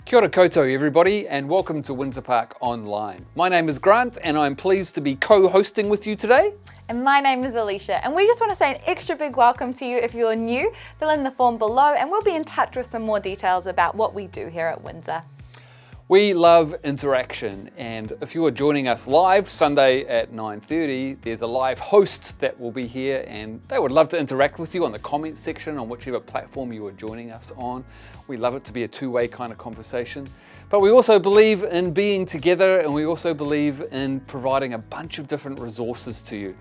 Kia ora koutou everybody, and welcome to Windsor Park Online. My name is Grant and I'm pleased to be co-hosting with you today. And my name is Alicia, and we just want to say an extra big welcome to you if you're new. Fill in the form below and we'll be in touch with some more details about what we do here at Windsor. We love interaction, and if you are joining us live Sunday at 9:30, there's a live host that will be here and they would love to interact with you on the comments section on whichever platform you are joining us on. We love it to be a two-way kind of conversation. But we also believe in being together, and we also believe in providing a bunch of different resources to you.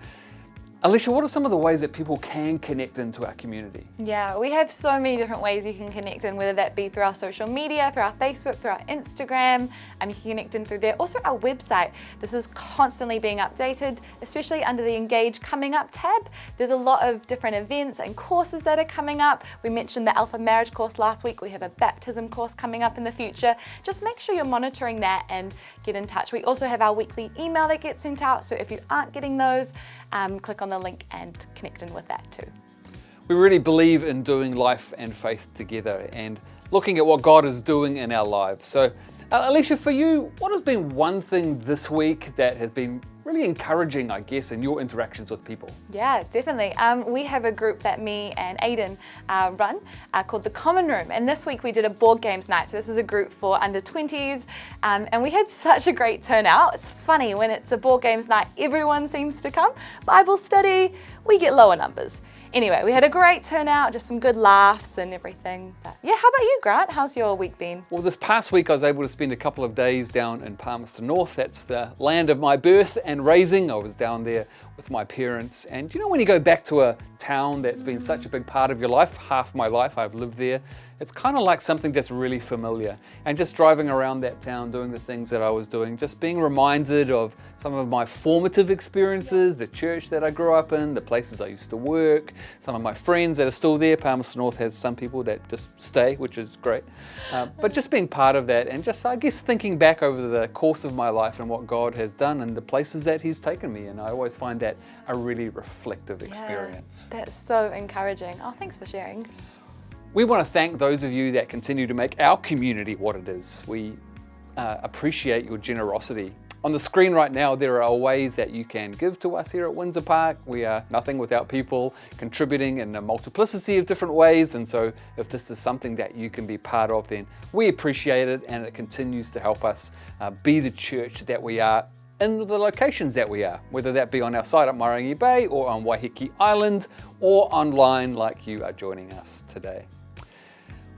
Alicia, what are some of the ways that people can connect into our community? Yeah, we have so many different ways you can connect in, whether that be through our social media, through our Facebook, through our Instagram. You can connect in through there. Also our website. This is constantly being updated, especially under the Engage Coming Up tab. There's a lot of different events and courses that are coming up. We mentioned the Alpha Marriage course last week. We have a baptism course coming up in the future. Just make sure you're monitoring that and get in touch. We also have our weekly email that gets sent out. So if you aren't getting those, click on the link and connect in with that too. We really believe in doing life and faith together and looking at what God is doing in our lives. So Alicia, for you, what has been one thing this week that has been really encouraging, I guess, in your interactions with people? Yeah, definitely. We have a group that me and Aidan run called The Common Room. And this week we did a board games night. So this is a group for under 20s. And we had such a great turnout. It's funny, when it's a board games night, everyone seems to come. Bible study, we get lower numbers. Anyway, we had a great turnout, just some good laughs and everything. But yeah, how about you, Grant? How's your week been? Well, this past week I was able to spend a couple of days down in Palmerston North. That's the land of my birth and raising. I was down there with my parents. And you know, when you go back to a town that's been such a big part of your life, half my life I've lived there, it's kind of like something that's really familiar. And just driving around that town, doing the things that I was doing, just being reminded of some of my formative experiences, the church that I grew up in, the places I used to work, some of my friends that are still there. Palmerston North has some people that just stay, which is great. But just being part of that and just, I guess, thinking back over the course of my life and what God has done and the places that He's taken me. And I always find that a really reflective experience. Yeah, that's so encouraging. Oh, thanks for sharing. We want to thank those of you that continue to make our community what it is. We appreciate your generosity. On the screen right now, there are ways that you can give to us here at Windsor Park. We are nothing without people contributing in a multiplicity of different ways. And so if this is something that you can be part of, then we appreciate it, and it continues to help us be the church that we are in the locations that we are, whether that be on our site at Marangi Bay or on Waiheke Island or online like you are joining us today.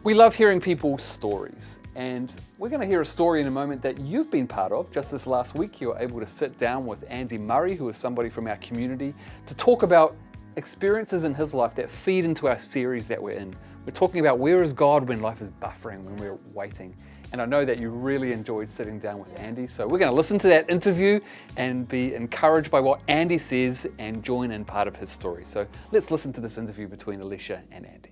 We love hearing people's stories, and we're going to hear a story in a moment that you've been part of. Just this last week, you were able to sit down with Andy Murray, who is somebody from our community, to talk about experiences in his life that feed into our series that we're in. We're talking about where is God when life is buffering, when we're waiting. And I know that you really enjoyed sitting down with Andy. So we're going to listen to that interview and be encouraged by what Andy says and join in part of his story. So let's listen to this interview between Alicia and Andy.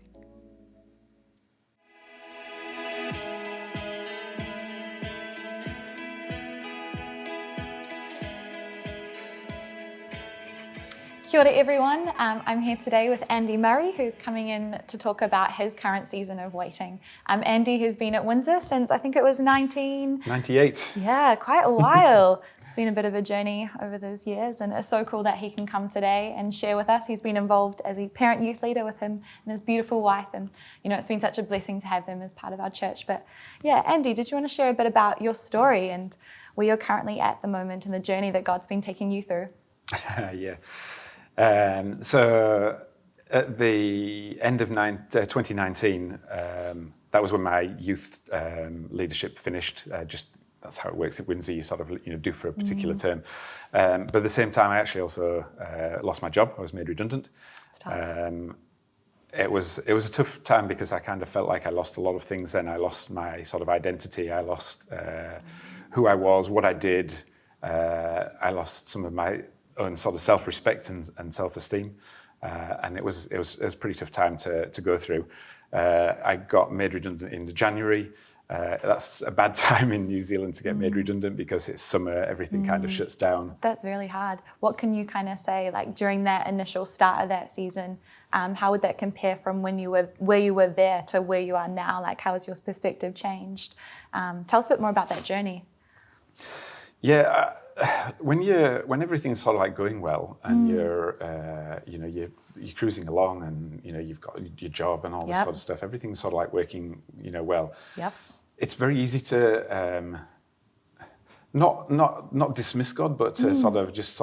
Kia ora everyone, I'm here today with Andy Murray, who's coming in to talk about his current season of waiting. Andy has been at Windsor since I think it was 1998. Yeah, quite a while. It's been a bit of a journey over those years, and it's so cool that he can come today and share with us. He's been involved as a parent youth leader with him and his beautiful wife, and you know, it's been such a blessing to have them as part of our church. But yeah, Andy, did you want to share a bit about your story and where you're currently at the moment and the journey that God's been taking you through? Yeah. So at the end of 2019, that was when my youth leadership finished. Just that's how it works at Windsor. You sort of do for a particular term. But at the same time, I actually also lost my job. I was made redundant. It's tough. It was a tough time because I kind of felt like I lost a lot of things. Then I lost my sort of identity. I lost who I was, what I did. I lost some of my own sort of self-respect and self-esteem, and it was a pretty tough time to go through. I got made redundant in January. That's a bad time in New Zealand to get made redundant because it's summer, everything kind of shuts down. That's really hard. What can you kind of say, like during that initial start of that season, how would that compare from when you were where you were there to where you are now? Like, how has your perspective changed? Tell us a bit more about that journey. Yeah, when everything's sort of like going well and you're cruising along and you've got your job and all this sort of stuff, everything's sort of like working well. Yep. It's very easy to not dismiss God, but to sort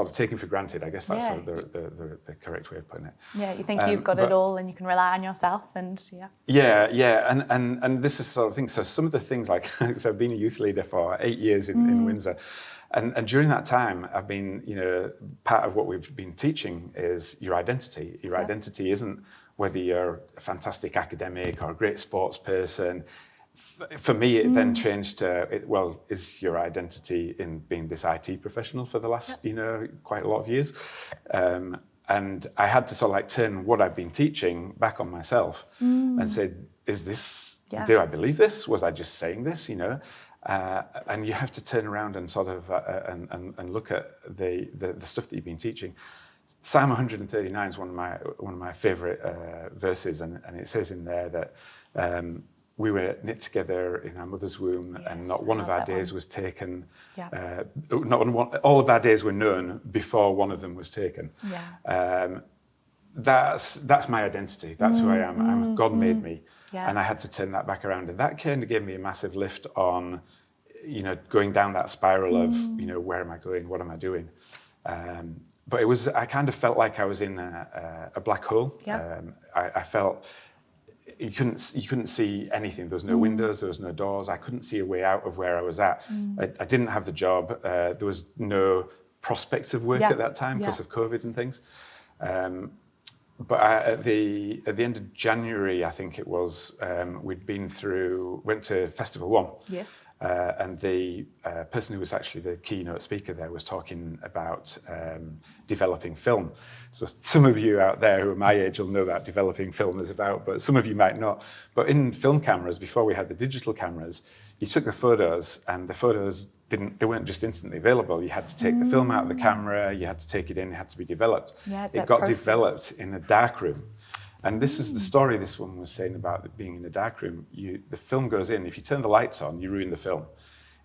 of take him for granted. I guess that's sort of the correct way of putting it. Yeah, you think you've got it all and you can rely on yourself, and and this is sort of thing. So some of the things, like so I've been a youth leader for 8 years in Windsor. And during that time, I've been, part of what we've been teaching is your identity. Your identity isn't whether you're a fantastic academic or a great sports person. For me, it then changed to, is your identity in being this IT professional for the last, quite a lot of years? And I had to sort of like turn what I've been teaching back on myself and say, is this, do I believe this? Was I just saying this, and you have to turn around and sort of and look at the stuff that you've been teaching. Psalm 139 is one of my favourite verses, and it says in there that we were knit together in our mother's womb, and not one of our days was taken. All of our days were known before one of them was taken. That's my identity. That's who I am. God made me. And I had to turn that back around. And that kind of gave me a massive lift on, going down that spiral of, where am I going? What am I doing? But I kind of felt like I was in a black hole. I felt you couldn't see anything. There was no windows, there was no doors. I couldn't see a way out of where I was at. I didn't have the job. There was no prospects of work at that time because of COVID and things. But at the end of January, I think it was, went to Festival One. Yes. And the person who was actually the keynote speaker there was talking about developing film. So some of you out there who are my age will know that developing film is about, but some of you might not. But in film cameras, before we had the digital cameras, you took the photos, and the photos they weren't just instantly available. You had to take the film out of the camera, you had to take it in, it had to be developed. It got developed in a dark room. And this is the story this woman was saying about being in a dark room. The film goes in, if you turn the lights on, you ruin the film.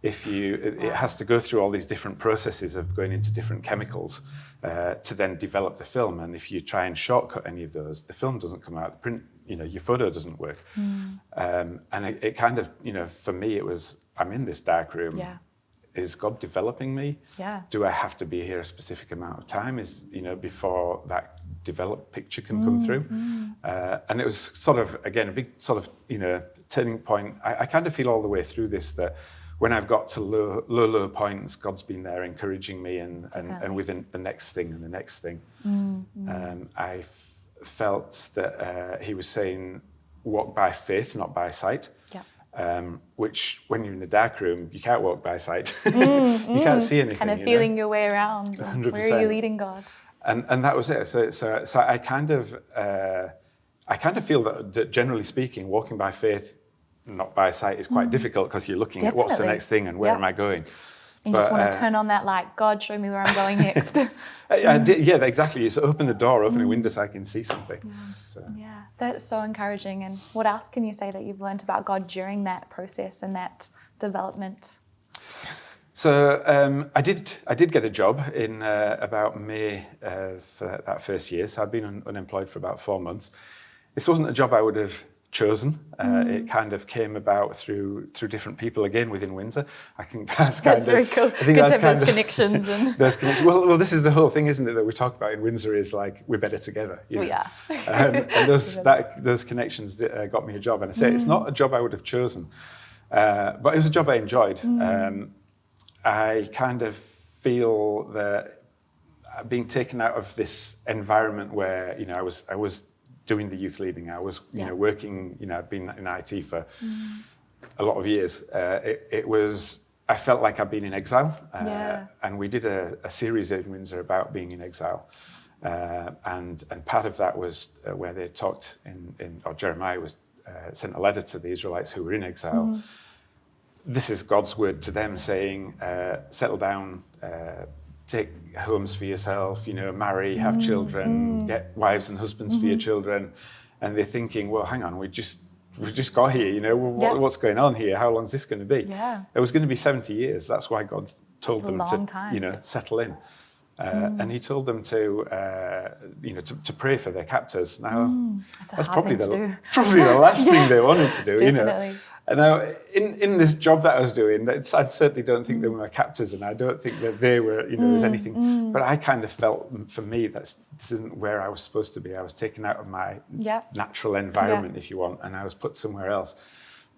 It has to go through all these different processes of going into different chemicals to then develop the film. And if you try and shortcut any of those, the film doesn't come out, the print, your photo doesn't work. And it kind of, for me, it was, I'm in this dark room. Is God developing me? Do I have to be here a specific amount of time? Before that developed picture can come through? And it was sort of, again, a big sort of, turning point. I kind of feel all the way through this that when I've got to low points, God's been there encouraging me and within the next thing and the next thing. I felt that he was saying, walk by faith, not by sight. Which, when you're in the dark room, you can't walk by sight. You can't see anything. Kind of feeling your way around. 100%. Where are you leading God? And that was it. So I kind of feel that generally speaking, walking by faith, not by sight, is quite difficult because you're looking at what's the next thing and where am I going. You just want to turn on that light. God, show me where I'm going next. Exactly. You open the door, open a window so I can see something. Yeah, that's so encouraging. And what else can you say that you've learned about God during that process and that development? So I did get a job in about May of that first year. So I'd been unemployed for about 4 months. This wasn't a job I would have chosen. It kind of came about through different people again within Windsor. I think that's very cool. Good to have those connections. Those connections. Well, this is the whole thing, isn't it, that we talk about in Windsor is like we're better together. We are. And those connections got me a job. And I say it's not a job I would have chosen, but it was a job I enjoyed. I kind of feel that being taken out of this environment where I was doing the youth leading. I was, working. I'd been in IT for a lot of years. I felt like I'd been in exile, and we did a series in Windsor about being in exile, and part of that was where they talked or Jeremiah was sent a letter to the Israelites who were in exile, this is God's word to them saying, settle down, take homes for yourself, marry, have children, get wives and husbands for your children. And they're thinking, well, hang on, we just got here, what's going on here? How long is this going to be? Yeah. It was going to be 70 years. That's why God told them to, time. settle in. And he told them to pray for their captors. Now, that's probably the last thing they wanted to do, Definitely. And now, in this job that I was doing, I certainly don't think they were my captors, and I don't think that they were, there's anything. But I kind of felt, for me, this isn't where I was supposed to be. I was taken out of my natural environment, if you want, and I was put somewhere else.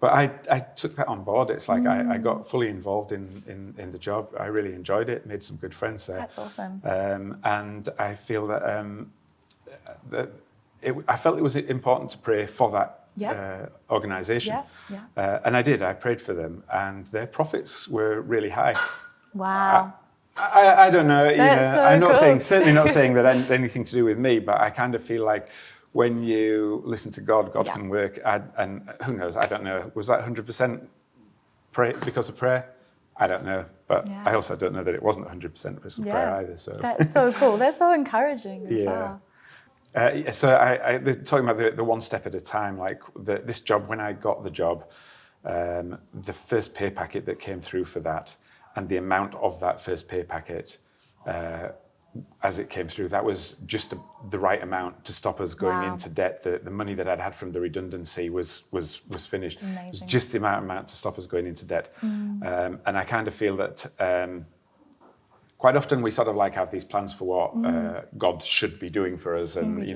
But I took that on board. It's like I got fully involved in the job. I really enjoyed it, made some good friends there. That's awesome. And I feel that, I felt it was important to pray for that organisation. And I did. I prayed for them, and their profits were really high. Wow. I don't know. So I'm not cool. certainly not saying that anything to do with me, but I kind of feel like when you listen to God, God can work. And who knows? I don't know. Was that 100% pray because of prayer? I don't know. But I also don't know that it wasn't 100% because of prayer either. So that's so cool. That's so encouraging as well. So they're talking about the one step at a time. Like this job, when I got the job, the first pay packet that came through for that, and the amount of that first pay packet, as it came through, that was just the right amount to stop us going into debt. The money that I'd had from the redundancy was finished. It was just the amount to stop us going into debt. And I kind of feel that quite often we sort of like have these plans for what God should be doing for us, and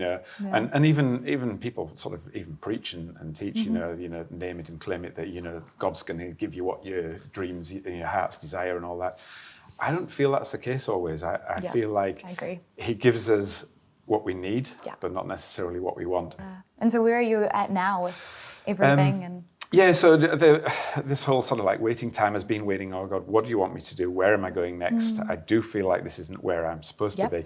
and even people sort of even preach and teach, name it and claim it, that God's going to give you what your dreams, your heart's desire, and all that. I don't feel that's the case always. I feel like He gives us what we need, but not necessarily what we want. And so, where are you at now with everything? So this whole sort of like waiting time has been waiting. Oh God, what do you want me to do? Where am I going next? I do feel like this isn't where I'm supposed to be.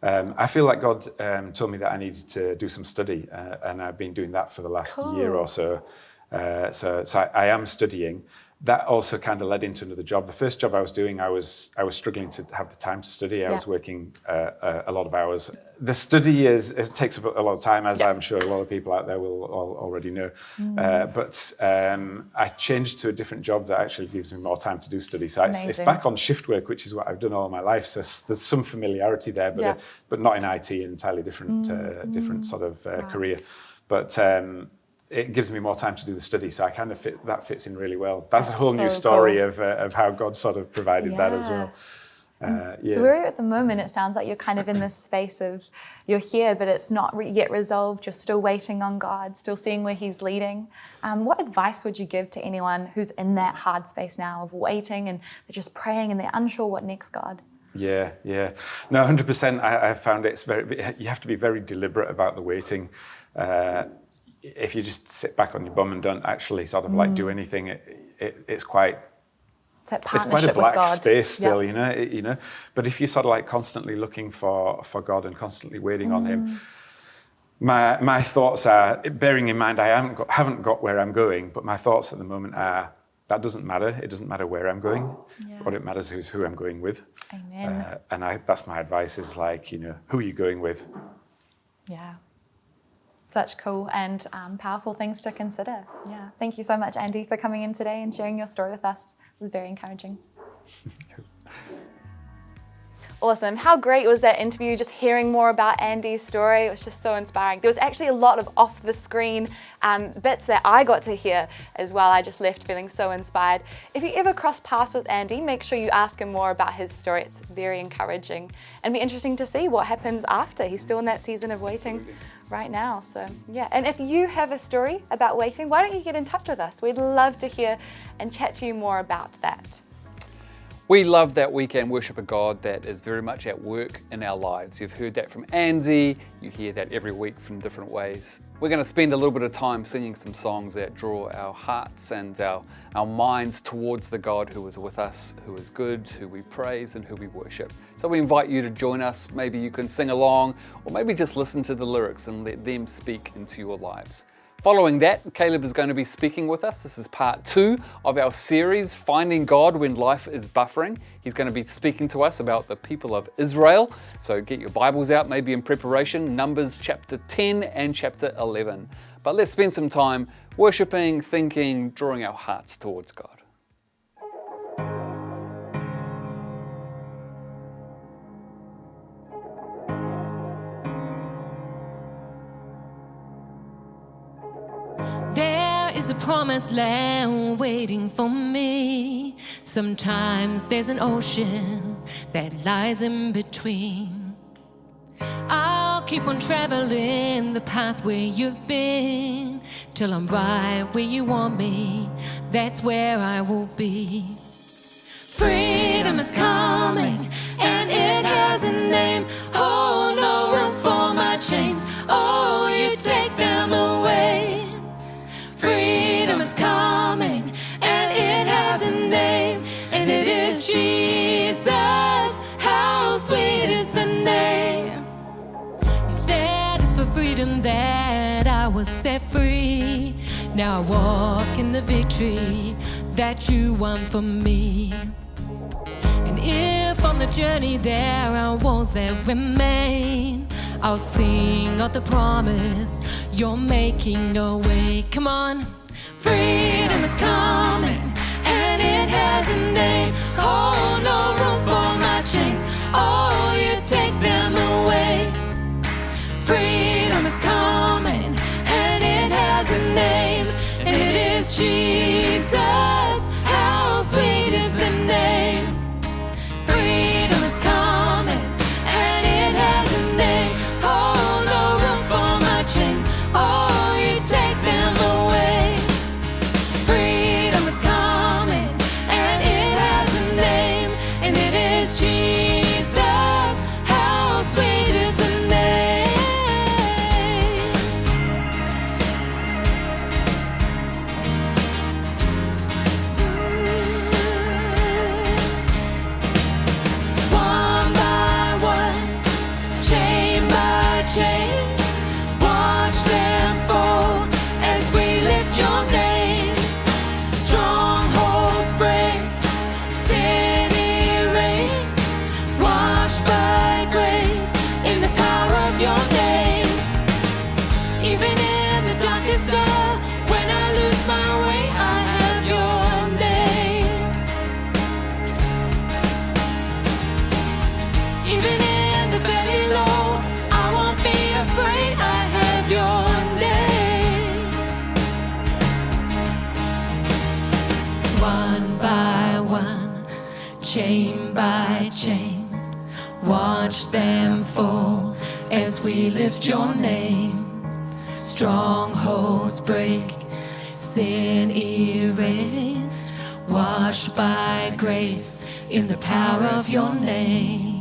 I feel like God told me that I needed to do some study, and I've been doing that for the last year or so. So I am studying. That also kind of led into another job. The first job I was doing, I was struggling to have the time to study. I was working a lot of hours. The study it takes up a lot of time, as I'm sure a lot of people out there will already know. But I changed to a different job that actually gives me more time to do study. So it's back on shift work, which is what I've done all my life. So there's some familiarity there, but not in IT, an entirely different sort of career. But it gives me more time to do the study, so I kind of that fits in really well. That's a whole new story of how God sort of provided that as well. So where are you at the moment? It sounds like you're kind of in this space of you're here, but it's not yet resolved. You're still waiting on God, still seeing where He's leading. What advice would you give to anyone who's in that hard space now of waiting and they're just praying and they're unsure what next, God? Yeah. No, 100%. I found you have to be very deliberate about the waiting. If you just sit back on your bum and don't actually sort of like do anything, it's quite a black space still, you know. But if you're sort of like constantly looking for God and constantly waiting on Him, my thoughts are, bearing in mind I haven't got where I'm going, but my thoughts at the moment are that doesn't matter. It doesn't matter where I'm going. What it matters is who I'm going with. Amen. And that's my advice: is like, who are you going with? Yeah. Such cool and powerful things to consider. Yeah. Thank you so much, Andy, for coming in today and sharing your story with us. It was very encouraging. Awesome. How great was that interview? Just hearing more about Andy's story. It was just so inspiring. There was actually a lot of off the screen bits that I got to hear as well. I just left feeling so inspired. If you ever cross paths with Andy, make sure you ask him more about his story. It's very encouraging and be interesting to see what happens after. He's still in that season of waiting right now. So yeah, and if you have a story about waiting, why don't you get in touch with us? We'd love to hear and chat to you more about that. We love that we can worship a God that is very much at work in our lives. You've heard that from Andy, you hear that every week from different ways. We're going to spend a little bit of time singing some songs that draw our hearts and our minds towards the God who is with us, who is good, who we praise and who we worship. So we invite you to join us. Maybe you can sing along, or maybe just listen to the lyrics and let them speak into your lives. Following that, Caleb is going to be speaking with us. This is part 2 of our series, Finding God When Life is Buffering. He's going to be speaking to us about the people of Israel. So get your Bibles out, maybe in preparation, Numbers chapter 10 and chapter 11. But let's spend some time worshiping, thinking, drawing our hearts towards God. There is a promised land waiting for me. Sometimes there's an ocean that lies in between. I'll keep on traveling the path where you've been, till I'm right where you want me. That's where I will be. Freedom is coming, and it has a name. Oh, no room for my chains. Oh, you take them away. Freedom is coming, and it has a name, and it is Jesus. How sweet is the name. You said it's for freedom that I was set free. Now I walk in the victory that you won for me. And if on the journey there are walls that remain, I'll sing of the promise you're making a way. Come on. Freedom is coming, and it has a name. Oh, no room for my chains. Oh, you take them away. Freedom is coming, and it has a name, and it is Jesus. How sweet is the name. Freedom is coming, and it has a name. Oh, no room for my chains. Oh, you take them away. Freedom is coming, and it has a name, and it is Jesus. How sweet is the name. One by one, chain by chain, watch them fall as we lift your name. Strongholds break, sin erased, washed by grace in the power of your name. Even in the darkest hour, when I lose my way, I have your name. Even in the valley low, I won't be afraid, I have your name. One by one, chain by chain, watch them fall as we lift your name. Strongholds break, sin erased, washed by grace in the power of your name.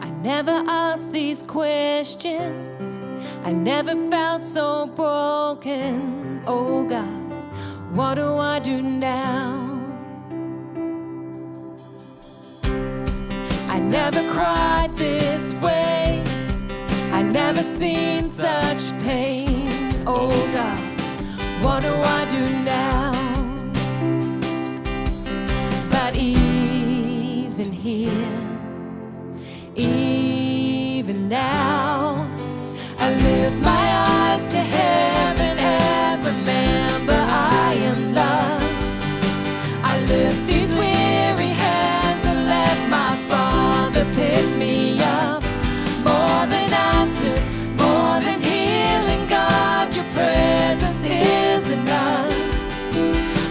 I never asked these questions, I never felt so broken. Oh God, what do I do now? I never cried this way, I never seen such pain. Oh God, what do I do now? But even here, even now, I lift my eyes to heaven and remember I am loved. I lift these weary hands and let my Father pick me up. More than answers, more than healing, God, your presence is enough.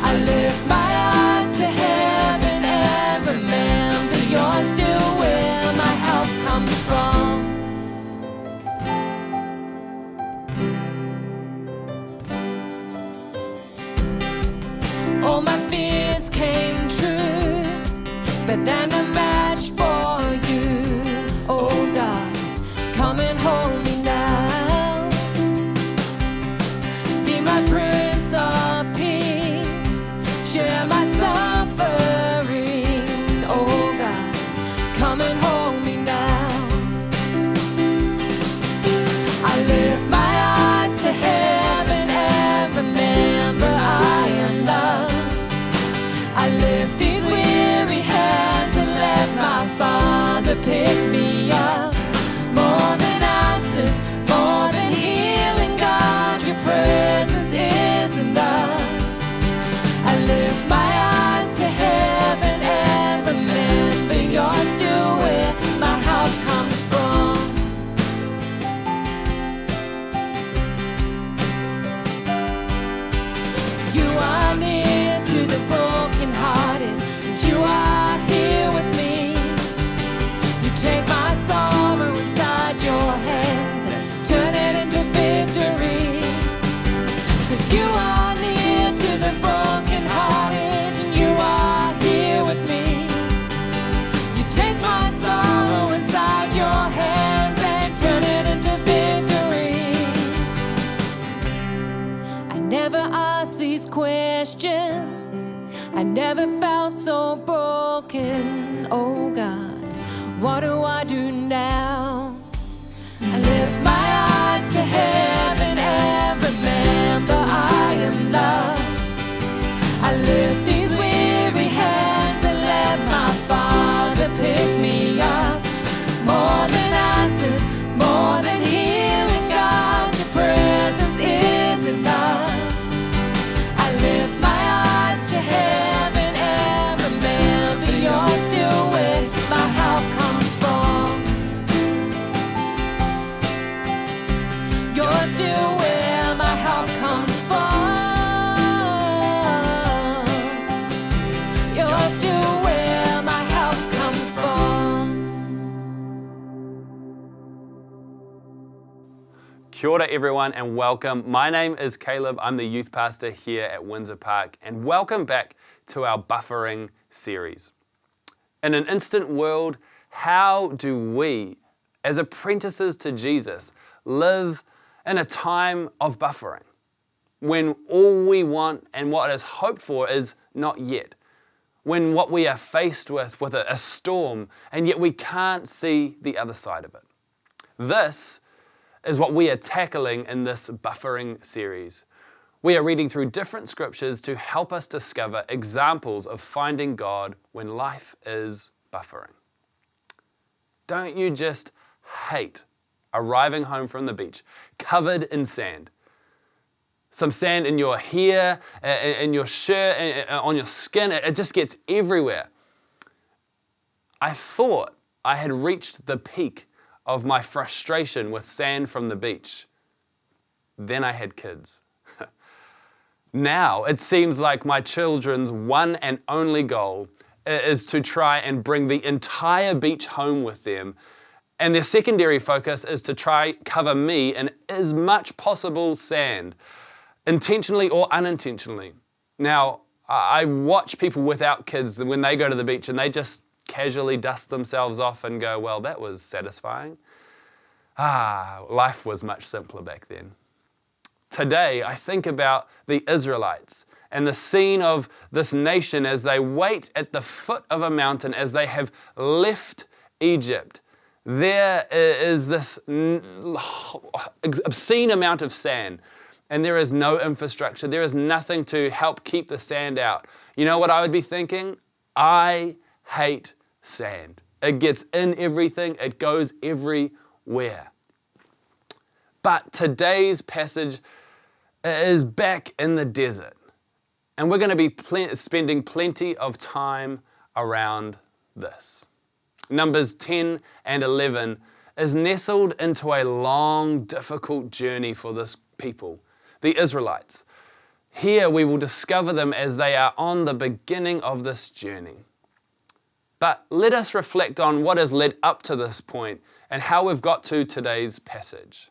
I lift my eyes to heaven and remember you're still where my help comes from. pick me up. More than answers, more than healing, God, your presence is enough. I lift my eyes to heaven and remember you're still where my help comes from. You are near to the brokenhearted, and you are here with me. You take my sorrow inside your hands and turn it into victory. 'Cause you are near to the brokenhearted, and you are here with me. You take my sorrow inside your hands and turn it into victory. I never asked these questions, I never felt so broken. Oh God, what do I do now? I lift my eyes to heaven and remember I am loved. I lift these weary hands and let my Father pick me up. More than answers, more than healing, God, your presence is enough. I lift my eyes to heaven and remember you're still where my help comes from. You're still where my help comes from. You're still where my help comes from. Kia ora everyone and welcome. My name is Caleb. I'm the youth pastor here at Windsor Park, and welcome back to our buffering series. In an instant world, how do we, as apprentices to Jesus, live in a time of buffering, when all we want and what is hoped for is not yet, when what we are faced with a storm, and yet we can't see the other side of it? This is what we are tackling in this buffering series. We are reading through different scriptures to help us discover examples of finding God when life is buffering. Don't you just hate arriving home from the beach covered in sand? Some sand in your hair, in your shirt, on your skin, it just gets everywhere. I thought I had reached the peak of my frustration with sand from the beach. Then I had kids. Now it seems like my children's one and only goal is to try and bring the entire beach home with them, and their secondary focus is to try cover me in as much possible sand, intentionally or unintentionally. Now, I watch people without kids when they go to the beach and they just casually dust themselves off and go, well, that was satisfying. Life was much simpler back then. Today, I think about the Israelites and the scene of this nation as they wait at the foot of a mountain as they have left Egypt. There is this obscene amount of sand, and there is no infrastructure. There is nothing to help keep the sand out. You know what I would be thinking? I hate sand. It gets in everything. It goes everywhere. But today's passage is back in the desert, and we're going to be spending plenty of time around this. Numbers 10 and 11 is nestled into a long, difficult journey for this people, the Israelites. Here we will discover them as they are on the beginning of this journey. But let us reflect on what has led up to this point and how we've got to today's passage.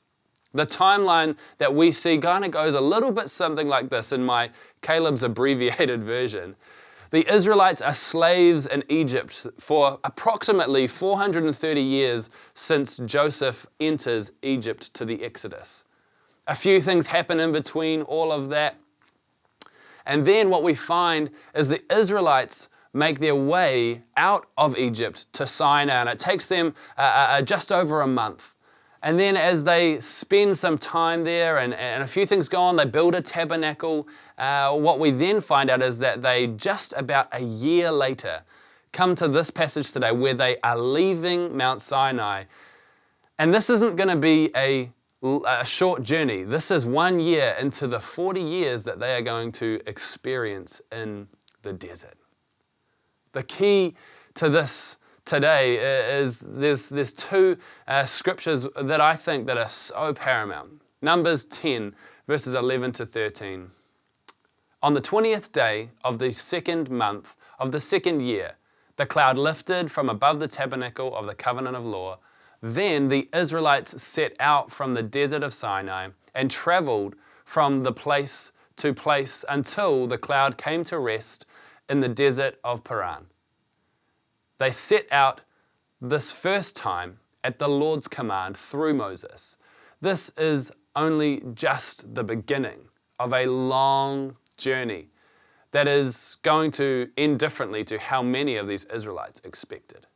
The timeline that we see kind of goes a little bit something like this in my Caleb's abbreviated version. The Israelites are slaves in Egypt for approximately 430 years since Joseph enters Egypt to the Exodus. A few things happen in between all of that. And then what we find is the Israelites make their way out of Egypt to Sinai, and it takes them just over a month. And then as they spend some time there and a few things go on, they build a tabernacle. What we then find out is that they, just about a year later, come to this passage today where they are leaving Mount Sinai. And this isn't going to be a short journey. This is 1 year into the 40 years that they are going to experience in the desert. The key to this today is there's two scriptures that I think that are so paramount. Numbers 10, verses 11 to 13. On the 20th day of the second month of the second year, the cloud lifted from above the tabernacle of the covenant of law. Then the Israelites set out from the desert of Sinai and traveled from the place to place until the cloud came to rest in the desert of Paran. They set out this first time at the Lord's command through Moses. This is only just the beginning of a long journey that is going to end differently to how many of these Israelites expected.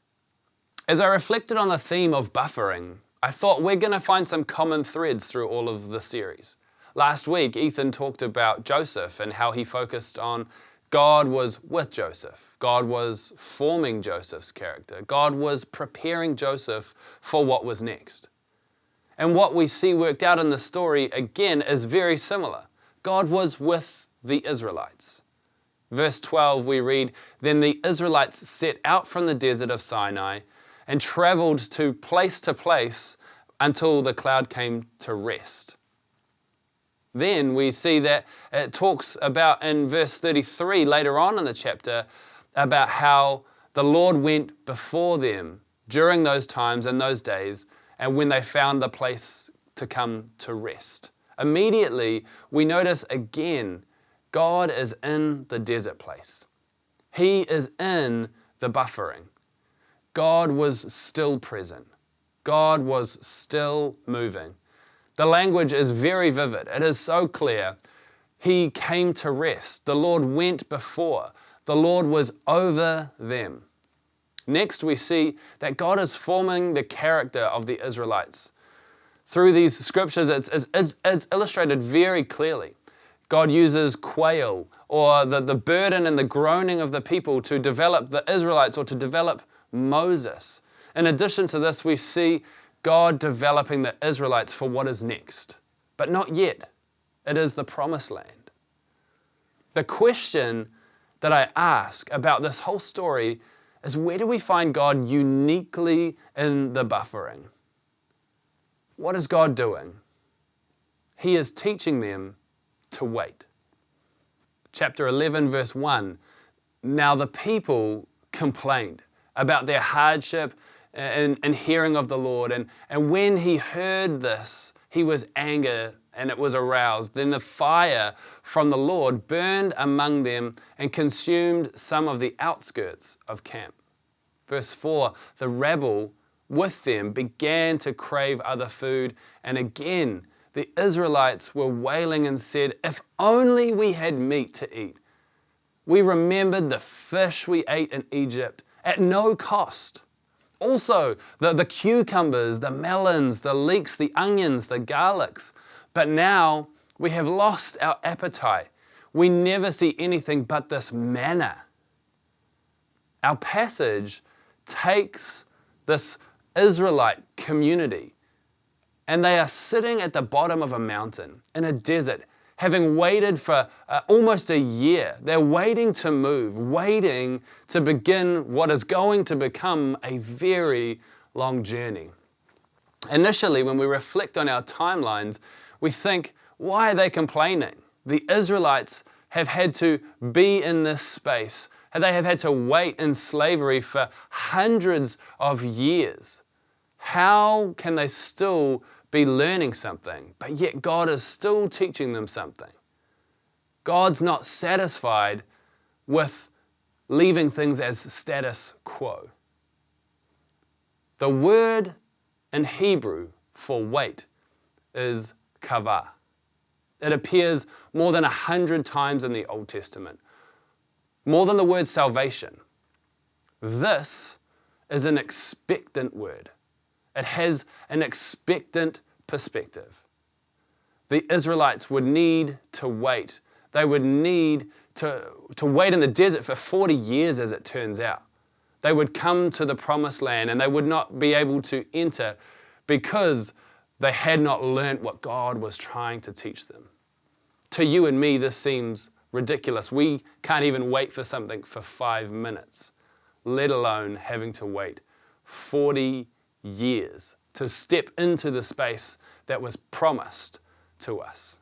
As I reflected on the theme of buffering, I thought we're going to find some common threads through all of the series. Last week, Ethan talked about Joseph and how he focused on God was with Joseph. God was forming Joseph's character. God was preparing Joseph for what was next. And what we see worked out in the story, again, is very similar. God was with the Israelites. Verse 12, we read, "Then the Israelites set out from the desert of Sinai and traveled to place until the cloud came to rest." Then we see that it talks about in verse 33, later on in the chapter, about how the Lord went before them during those times and those days, and when they found the place to come to rest. Immediately, we notice again, God is in the desert place. He is in the buffering. God was still present. God was still moving. The language is very vivid. It is so clear. He came to rest. The Lord went before. The Lord was over them. Next, we see that God is forming the character of the Israelites. Through these scriptures, it's illustrated very clearly. God uses quail or the burden and the groaning of the people to develop the Israelites or to develop Moses. In addition to this, we see God developing the Israelites for what is next, but not yet. It is the promised land. The question that I ask about this whole story is, where do we find God uniquely in the buffering? What is God doing? He is teaching them to wait. Chapter 11, verse 1. Now the people complained about their hardship and hearing of the Lord. And when he heard this, he was angry and it was aroused. Then the fire from the Lord burned among them and consumed some of the outskirts of camp. Verse 4, the rabble with them began to crave other food. And again, the Israelites were wailing and said, "If only we had meat to eat. We remembered the fish we ate in Egypt at no cost. Also, the cucumbers, the melons, the leeks, the onions, the garlics. But now we have lost our appetite. We never see anything but this manna." Our passage takes this Israelite community, and they are sitting at the bottom of a mountain in a desert, having waited for almost a year. They're waiting to move, waiting to begin what is going to become a very long journey. Initially, when we reflect on our timelines, we think, why are they complaining? The Israelites have had to be in this space. They have had to wait in slavery for hundreds of years. How can they still be learning something, but yet God is still teaching them something? God's not satisfied with leaving things as status quo. The word in Hebrew for wait is kavah. It appears more than 100 times in the Old Testament, more than the word salvation. This is an expectant word. It has an expectant perspective. The Israelites would need to wait. They would need to wait in the desert for 40 years, as it turns out. they would come to the promised land and they would not be able to enter because they had not learnt what God was trying to teach them. To you and me, this seems ridiculous. We can't even wait for something for 5 minutes, let alone having to wait 40 years to step into the space that was promised to us.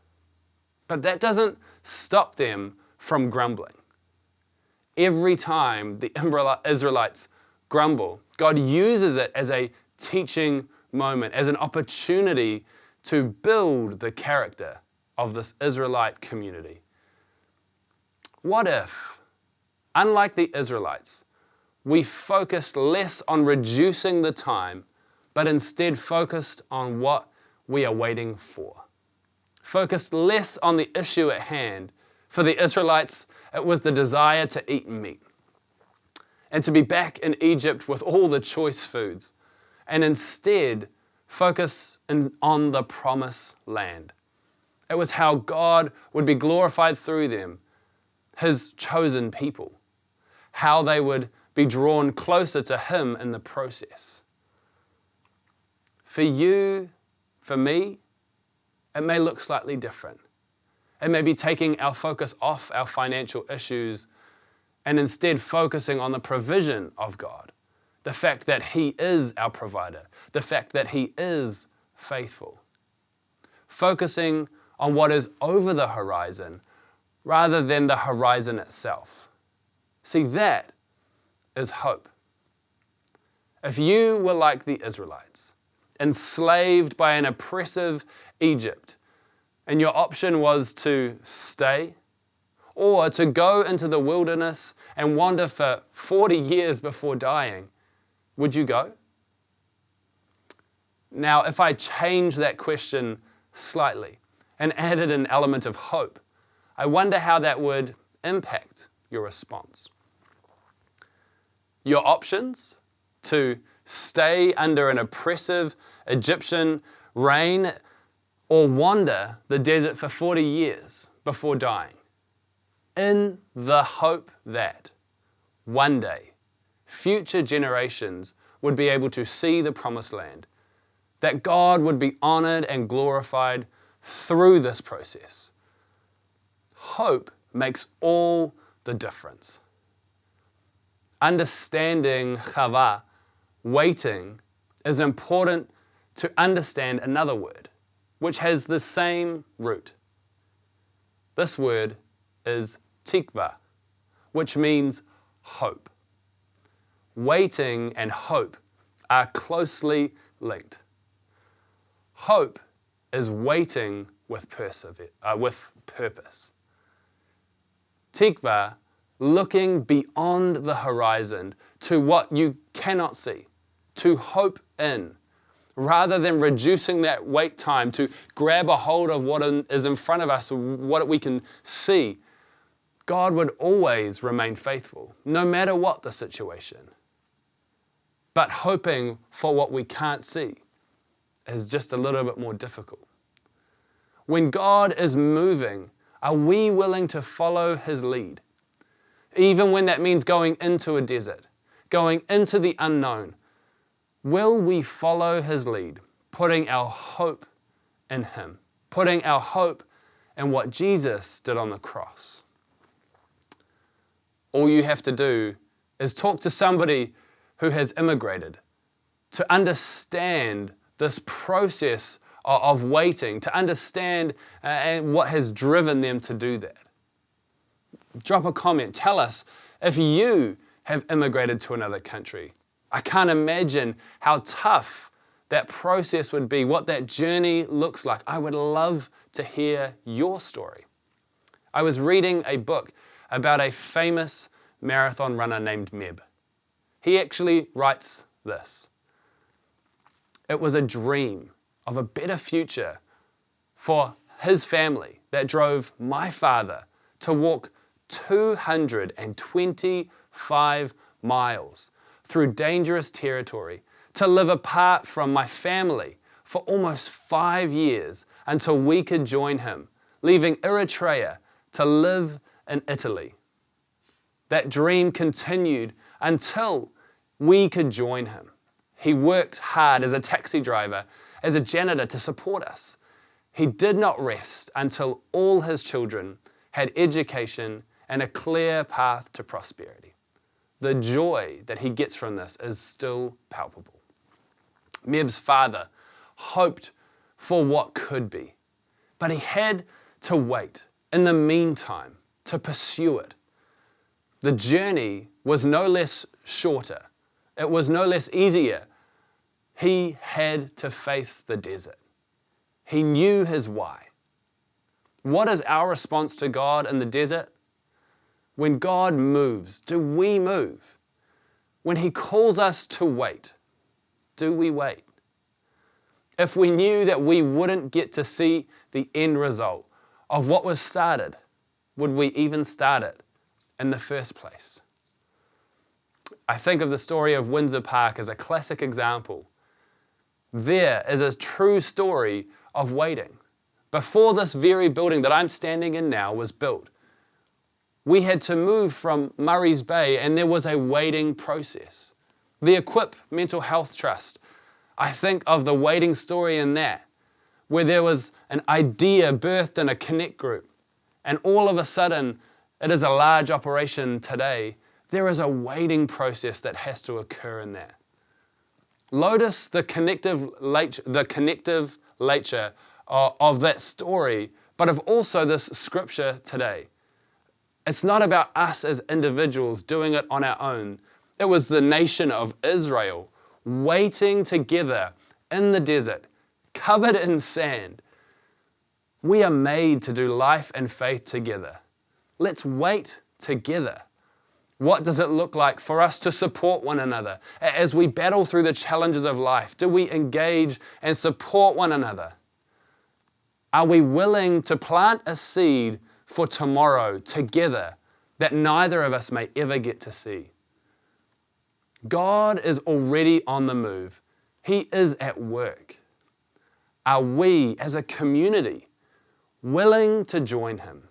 But that doesn't stop them from grumbling. Every time the Israelites grumble, God uses it as a teaching moment, as an opportunity to build the character of this Israelite community. What if, unlike the Israelites, we focused less on reducing the time, but instead focused on what we are waiting for? Focused less on the issue at hand. For the Israelites, it was the desire to eat meat and to be back in Egypt with all the choice foods, and instead focus on the promised land. It was how God would be glorified through them, His chosen people, how they would be drawn closer to Him in the process. For you, for me, it may look slightly different. It may be taking our focus off our financial issues and instead focusing on the provision of God, the fact that He is our provider, the fact that He is faithful. Focusing on what is over the horizon rather than the horizon itself. See, that is hope. If you were like the Israelites, enslaved by an oppressive Egypt, and your option was to stay or to go into the wilderness and wander for 40 years before dying, would you go? Now, if I change that question slightly and added an element of hope, I wonder how that would impact your response. Your options to stay under an oppressive Egyptian reign or wander the desert for 40 years before dying, in the hope that one day future generations would be able to see the promised land, that God would be honored and glorified through this process. Hope makes all the difference. Understanding chava, waiting, is important to understand another word, which has the same root. This word is tikva, which means hope. Waiting and hope are closely linked. Hope is waiting with purpose. Tikva, looking beyond the horizon to what you cannot see, to hope in, rather than reducing that wait time to grab a hold of what is in front of us, what we can see. God would always remain faithful, no matter what the situation. But hoping for what we can't see is just a little bit more difficult. When God is moving, are we willing to follow His lead? Even when that means going into a desert, going into the unknown, will we follow His lead, putting our hope in Him, putting our hope in what Jesus did on the cross? All you have to do is talk to somebody who has immigrated to understand this process of waiting, to understand what has driven them to do that. Drop a comment. Tell us if you have immigrated to another country. I can't imagine how tough that process would be, what that journey looks like. I would love to hear your story. I was reading a book about a famous marathon runner named Meb. He actually writes this: it was a dream of a better future for his family that drove my father to walk 225 miles through dangerous territory, to live apart from my family for almost 5 years until we could join him, leaving Eritrea to live in Italy. That dream continued until we could join him. He worked hard as a taxi driver, as a janitor to support us. He did not rest until all his children had education and a clear path to prosperity. The joy that he gets from this is still palpable. Meb's father hoped for what could be, but he had to wait in the meantime to pursue it. The journey was no less shorter. It was no less easier. He had to face the desert. He knew his why. What is our response to God in the desert? When God moves, do we move? When he calls us to wait, do we wait? If we knew that we wouldn't get to see the end result of what was started, would we even start it in the first place? I think of the story of Windsor Park as a classic example. There is a true story of waiting. Before this very building that I'm standing in now was built, we had to move from Murray's Bay, and there was a waiting process. The Equip Mental Health Trust, I think of the waiting story in that, where there was an idea birthed in a connect group, and all of a sudden, it is a large operation today. There is a waiting process that has to occur in that. Notice the connective nature of that story, but of also this scripture today. It's not about us as individuals doing it on our own. It was the nation of Israel waiting together in the desert, covered in sand. We are made to do life and faith together. Let's wait together. What does it look like for us to support one another as we battle through the challenges of life? Do we engage and support one another? Are we willing to plant a seed for tomorrow together that neither of us may ever get to see? God is already on the move. He is at work. Are we as a community willing to join him?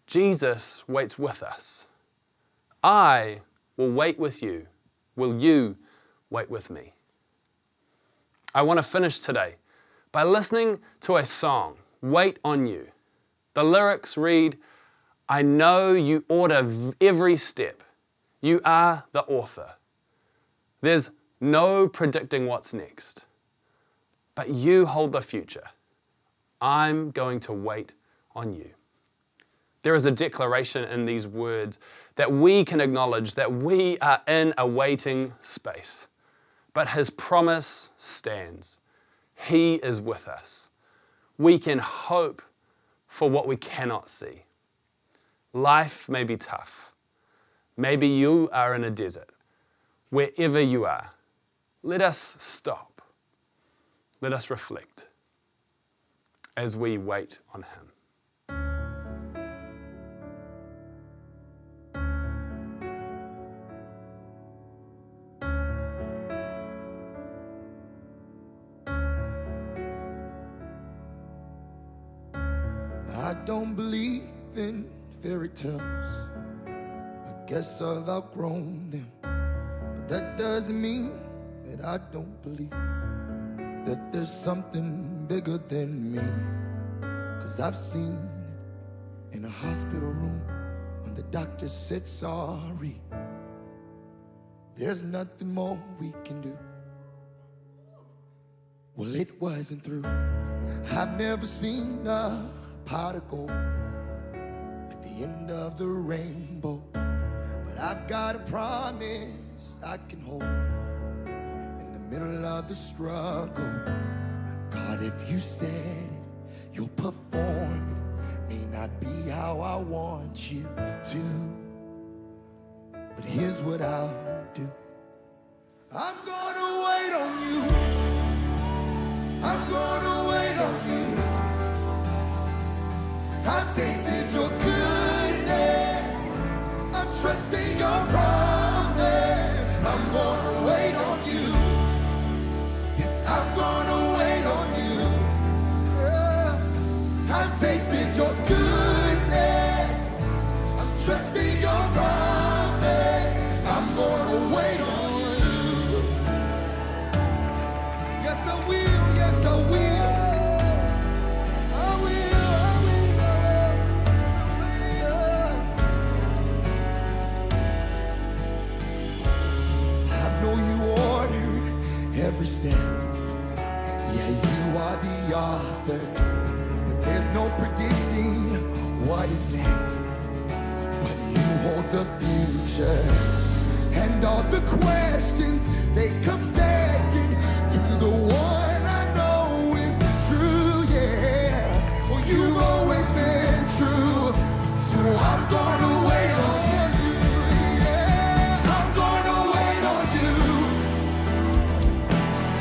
Jesus waits with us. I will wait with you. Will you wait with me? I want to finish today by listening to a song, Wait on You. The lyrics read, I know you order every step. You are the author. There's no predicting what's next, but you hold the future. I'm going to wait on you. There is a declaration in these words that we can acknowledge that we are in a waiting space, but his promise stands. He is with us. We can hope for what we cannot see. Life may be tough. Maybe you are in a desert. Wherever you are, let us stop. Let us reflect as we wait on him. I don't believe in fairy tales. I guess I've outgrown them. But that doesn't mean that I don't believe that there's something bigger than me. 'Cause I've seen it in a hospital room when the doctor said sorry. There's nothing more we can do. Well, it wasn't through. I've never seen a pot of gold at the end of the rainbow, but I've got a promise I can hold in the middle of the struggle. God, if you said it, you'll perform it. May not be how I want you to, but here's what I'll do. I'm gonna wait on you. I'm gonna wait on you. I've tasted your goodness. I'm trusting your promise. I'm gonna wait on you. Yes, I'm gonna wait on you. Yeah. I've tasted your goodness. I'm trusting your promise. I'm gonna wait. I will, yes, I will. I will. I know you ordered every step. Yeah, you are the author, but there's no predicting what is next. But you hold the future, and all the questions, they come second to the one I know is true, yeah. Well, you've always been true, so I'm gonna wait on you, yeah. I'm gonna wait on you.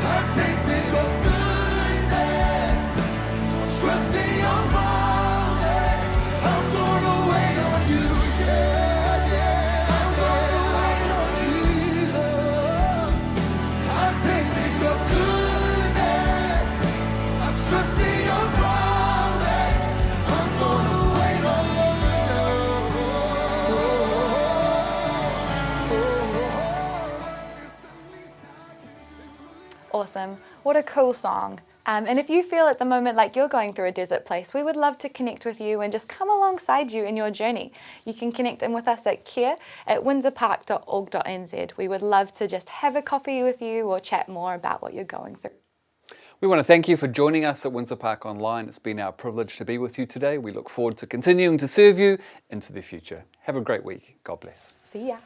I'm tasting your goodness, trusting your promise. I'm gonna wait on you, yeah, yeah. I'm gonna wait on Jesus. I'm tasting your goodness, I'm trusting your promise. I'm gonna wait on you. Awesome. What a cool song. And if you feel at the moment like you're going through a desert place, we would love to connect with you and just come alongside you in your journey. You can connect in with us at care@windsorpark.org.nz. We would love to just have a coffee with you or chat more about what you're going through. We want to thank you for joining us at Windsor Park Online. It's been our privilege to be with you today. We look forward to continuing to serve you into the future. Have a great week. God bless. See ya.